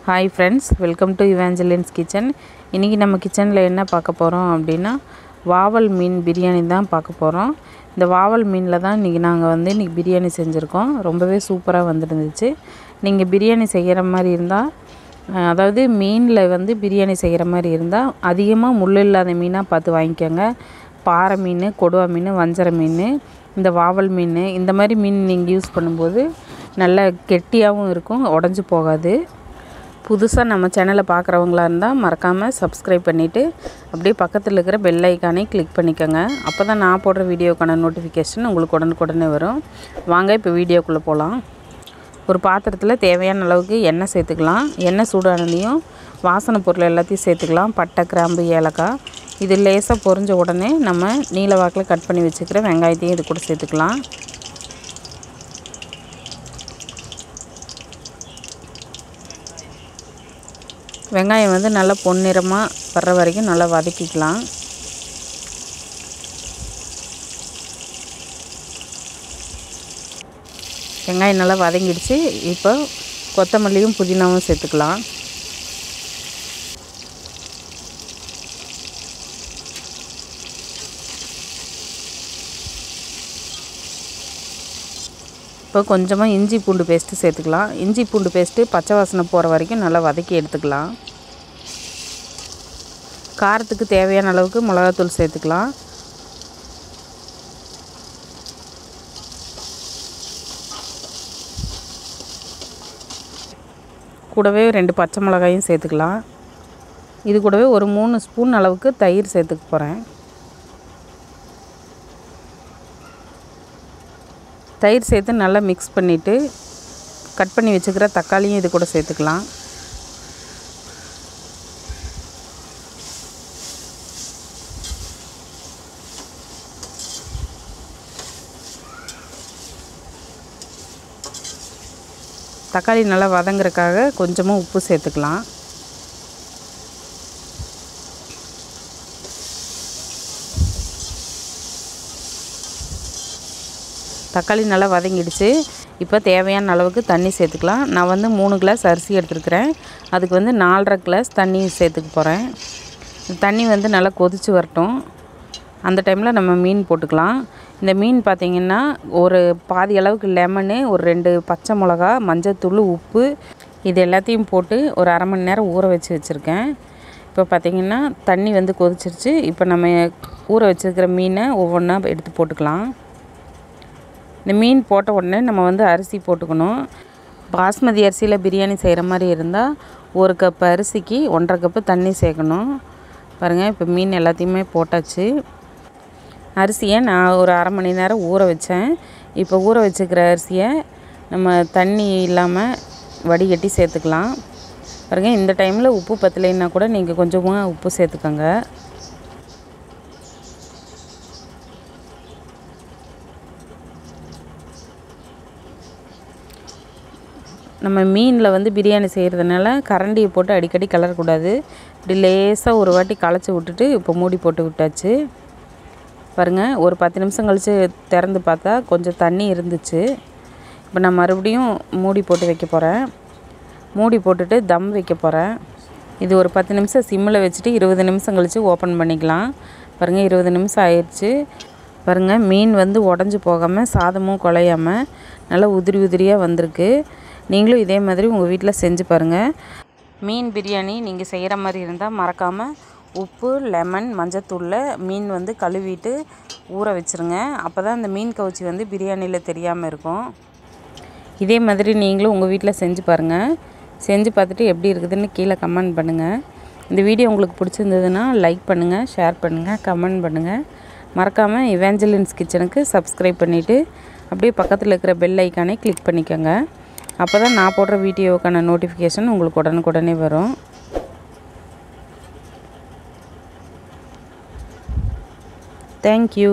Hi friends, welcome to Evangelin's kitchen. இன்றைக்கி நம்ம கிச்சனில் என்ன பார்க்க போகிறோம் அப்படின்னா வாவல் மீன் பிரியாணி தான் பார்க்க போகிறோம். இந்த வாவல் மீனில் தான் இன்றைக்கி பிரியாணி செஞ்சுருக்கோம். ரொம்பவே சூப்பராக வந்துருந்துச்சு. நீங்கள் பிரியாணி செய்கிற மாதிரி இருந்தால், அதாவது மீனில் பிரியாணி செய்கிற மாதிரி இருந்தால் அதிகமாக முள் இல்லாத மீனாக பார்த்து வாங்கிக்கோங்க. பாறை மீன், கொடுவா மீன், வஞ்சரை மீன், இந்த வாவல் மீன், இந்த மாதிரி மீன் நீங்கள் யூஸ் பண்ணும்போது நல்லா கெட்டியாகவும் இருக்கும், உடஞ்சி போகாது. புதுசாக நம்ம சேனலை பார்க்குறவங்களா இருந்தால் மறக்காமல் சப்ஸ்கிரைப் பண்ணிவிட்டு அப்படியே பக்கத்தில் இருக்கிற பெல் ஐக்கானை கிளிக் பண்ணிக்கோங்க. அப்போ தான் நான் போடுற வீடியோக்கான நோட்டிஃபிகேஷன் உங்களுக்கு உடனுக்குடனே வரும். வாங்க இப்போ வீடியோக்குள்ளே போகலாம். ஒரு பாத்திரத்தில் தேவையான அளவுக்கு எண்ணெய் சேர்த்துக்கலாம். எண்ணெய் சூடானதையும் வாசனை பொருள் எல்லாத்தையும் சேர்த்துக்கலாம். பட்டை, கிராம்பு, ஏலக்காய். இது லேசாக பொரிஞ்ச உடனே நம்ம நீல வாக்கில் கட் பண்ணி வச்சுக்கிற வெங்காயத்தையும் இது கூட சேர்த்துக்கலாம். வெங்காயம் நல்லா பொன்னிறமாக வர்ற வரைக்கும் நல்லா வதக்கிக்கலாம். வெங்காயம் நல்லா வதங்கிடுச்சு. இப்போ கொத்தமல்லியும் புதினாவும் சேர்த்துக்கலாம். இப்போ கொஞ்சமாக இஞ்சி பூண்டு பேஸ்ட்டு சேர்த்துக்கலாம். இஞ்சி பூண்டு பேஸ்ட்டு பச்சை வாசனை போகிற வரைக்கும் நல்லா வதக்கி எடுத்துக்கலாம். காரத்துக்கு தேவையான அளவுக்கு மிளகாத்தூள் சேர்த்துக்கலாம். கூடவே 2 பச்சை மிளகாயும் சேர்த்துக்கலாம். இது கூடவே ஒரு 3 ஸ்பூன் அளவுக்கு தயிர் சேர்த்துக்க போகிறேன். தயிர் சேர்த்து நல்லா மிக்ஸ் பண்ணிவிட்டு கட் பண்ணி வச்சுக்கிற தக்காளியும் இது கூட சேர்த்துக்கலாம். தக்காளி நல்லா வதங்குறதுக்காக கொஞ்சமாக உப்பு சேர்த்துக்கலாம். தக்காளி நல்லா வதங்கிடுச்சு. இப்போ தேவையான அளவுக்கு தண்ணி சேர்த்துக்கலாம். நான் 3 கிளாஸ் அரிசி எடுத்துருக்கிறேன். அதுக்கு 4.5 கிளாஸ் தண்ணி சேர்த்துக்க போகிறேன். தண்ணி நல்லா கொதித்து வரட்டும். அந்த டைமில் நம்ம மீன் போட்டுக்கலாம். இந்த மீன் பார்த்திங்கன்னா ஒரு பாதி அளவுக்கு லெமனு, ஒரு 2 பச்சை மிளகா, மஞ்சத்தூள், உப்பு, இது எல்லாத்தையும் போட்டு ஒரு அரை மணி நேரம் ஊற வச்சுருக்கேன். இப்போ பார்த்திங்கன்னா தண்ணி கொதிச்சிருச்சு. இப்போ நம்ம ஊற வச்சுருக்கிற மீனை ஒவ்வொன்றா எடுத்து போட்டுக்கலாம். இந்த மீன் போட்ட உடனே நம்ம அரிசி போட்டுக்கணும். பாஸ்மதி அரிசியில் பிரியாணி செய்கிற மாதிரி இருந்தால் 1 கப் அரிசிக்கு 1.5 கப்பு தண்ணி சேர்க்கணும். பாருங்கள், இப்போ மீன் எல்லாத்தையுமே போட்டாச்சு. அரிசியை நான் ஒரு அரை மணி நேரம் ஊற வச்சேன். இப்போ ஊற வச்சுக்கிற அரிசியை நம்ம தண்ணி இல்லாமல் வடிகட்டி சேர்த்துக்கலாம். பாருங்கள், இந்த டைமில் உப்பு பத்தலைன்னா கூட நீங்கள் கொஞ்சமாக உப்பு சேர்த்துக்கோங்க. நம்ம மீனில் பிரியாணி செய்கிறதுனால கரண்டியை போட்டு அடிக்கடி கிளறக்கூடாது. இப்படி லேசாக ஒரு வாட்டி களைச்சி விட்டுட்டு இப்போ மூடி போட்டு விட்டாச்சு. பாருங்கள், ஒரு 10 நிமிஷம் கழித்து திறந்து பார்த்தா கொஞ்சம் தண்ணி இருந்துச்சு. இப்போ நான் மறுபடியும் மூடி போட்டு வைக்க போகிறேன். மூடி போட்டுட்டு தம் வைக்க போகிறேன். இது ஒரு 10 நிமிஷம் சிம்மில் வச்சுட்டு 20 நிமிஷம் கழித்து ஓப்பன் பண்ணிக்கலாம். பாருங்கள், 20 நிமிஷம் ஆயிடுச்சு. பாருங்கள், மீன் உடஞ்சி போகாமல், சாதமும் குலையாமல் நல்லா உதிரி உதிரியாக வந்திருக்கு. நீங்களும் இதே மாதிரி உங்கள் வீட்டில் செஞ்சு பாருங்கள். மீன் பிரியாணி நீங்கள் செய்கிற மாதிரி இருந்தால் மறக்காமல் உப்பு, லெமன், மஞ்சத்தூளில் மீன் கழுவிட்டு ஊற வச்சுருங்க. அப்போ தான் இந்த மீன் கவுச்சி பிரியாணியில் தெரியாமல் இருக்கும். இதே மாதிரி நீங்களும் உங்கள் வீட்டில் செஞ்சு பாருங்கள். செஞ்சு பார்த்துட்டு எப்படி இருக்குதுன்னு கீழே கமெண்ட் பண்ணுங்கள். இந்த வீடியோ உங்களுக்கு பிடிச்சிருந்ததுன்னா லைக் பண்ணுங்கள், ஷேர் பண்ணுங்கள், கமெண்ட் பண்ணுங்கள். மறக்காமல் Evangelin's கிச்சனுக்கு சப்ஸ்கிரைப் பண்ணிவிட்டு அப்படியே பக்கத்தில் இருக்கிற பெல் ஐக்கானை கிளிக் பண்ணிக்கோங்க. அப்போ தான் நான் போடுற வீடியோவுக்கான நோட்டிஃபிகேஷன் உங்களுக்கு உடனுக்குடனே வரும். தேங்க்யூ.